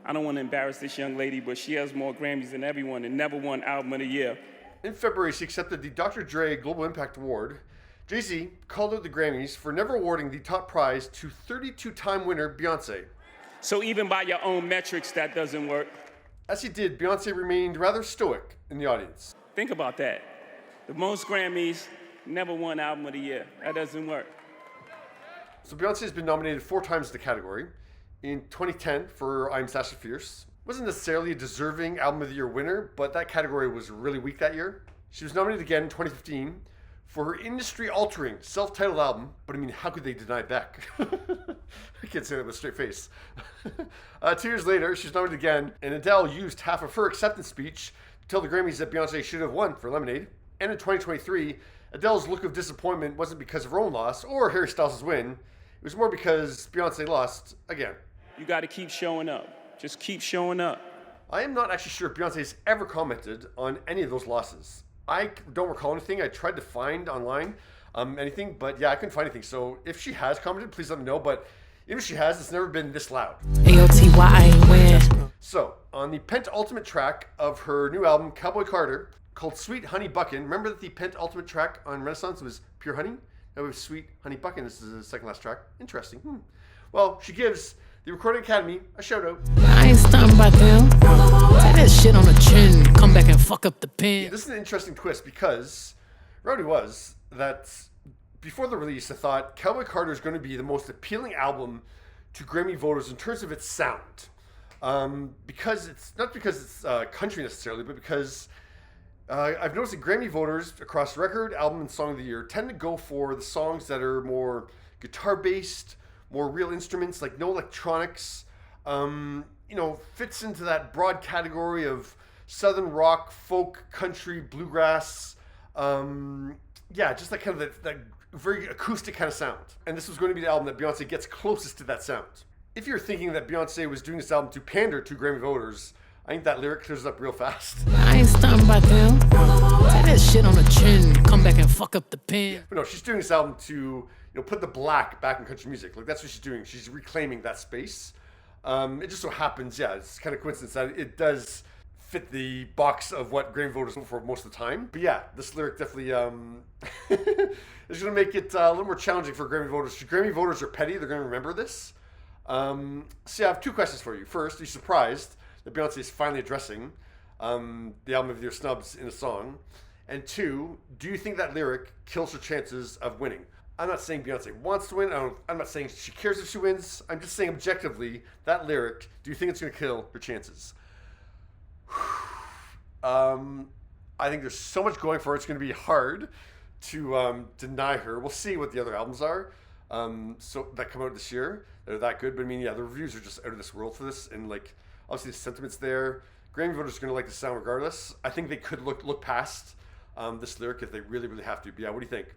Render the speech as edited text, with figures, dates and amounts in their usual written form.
I don't want to embarrass this young lady, but she has more Grammys than everyone and never won Album of the Year. In February, she accepted the Dr. Dre Global Impact Award. Jay-Z called out the Grammys for never awarding the top prize to 32-time winner Beyonce. So even by your own metrics, that doesn't work. As he did, Beyonce remained rather stoic in the audience. Think about that. The most Grammys, never won Album of the Year. That doesn't work. So Beyonce has been nominated 4 times in the category. In 2010 for I'm Sasha Fierce. Wasn't necessarily a deserving Album of the Year winner, but that category was really weak that year. She was nominated again in 2015 for her industry-altering self-titled album, but I mean, how could they deny Beck? I can't say that with a straight face. 2 years later, she's nominated again, and Adele used half of her acceptance speech to tell the Grammys that Beyonce should have won for Lemonade. And in 2023, Adele's look of disappointment wasn't because of her own loss or Harry Styles' win. It was more because Beyonce lost again. You got to keep showing up. Just keep showing up. I am not actually sure if Beyonce has ever commented on any of those losses. I don't recall anything. I tried to find online anything, but yeah, I couldn't find anything. So if she has commented, please let me know. But even if she has, it's never been this loud. AOTY win. So on the penultimate track of her new album, Cowboy Carter, called Sweet Honey Buckin. Remember that the penultimate track on Renaissance was Pure Honey? Now we have Sweet Honey Buckin. This is the second last track. Interesting. Well, she gives the Recording Academy a shout out. I ain't stunned by them. Take that shit on the chin. Come back and fuck up the pen. This is an interesting twist because reality was that before the release, I thought Cowboy Carter is going to be the most appealing album to Grammy voters in terms of its sound. Because it's not because it's country necessarily, but because I've noticed that Grammy voters across record, album, and song of the year tend to go for the songs that are more guitar-based, more real instruments, like no electronics, fits into that broad category of southern rock, folk, country, bluegrass. Just that kind of that very acoustic kind of sound. And this was going to be the album that Beyonce gets closest to that sound. If you're thinking that Beyonce was doing this album to pander to Grammy voters, I think that lyric clears it up real fast. I ain't stunned by them. Take that shit on the chin. Come back and fuck up the pen. But no, she's doing this album to put the black back in country music. Like, that's what she's doing. She's reclaiming that space. It just so happens, it's kind of coincidence that it does fit the box of what Grammy voters look for most of the time. But yeah, this lyric definitely is going to make it a little more challenging for Grammy voters. If Grammy voters are petty, they're going to remember this. I have 2 questions for you. First, are you surprised that Beyonce is finally addressing the Album of the Year snubs in a song? And 2, do you think that lyric kills her chances of winning? I'm not saying Beyonce wants to win. I'm not saying she cares if she wins. I'm just saying objectively, that lyric, do you think it's going to kill her chances? I think there's so much going for it. It's going to be hard to deny her. We'll see what the other albums are so that come out this year. They're that good. But I mean, the reviews are just out of this world for this. And like, obviously the sentiment's there. Grammy voters are going to like the sound regardless. I think they could look past this lyric if they really, really have to. But yeah, what do you think?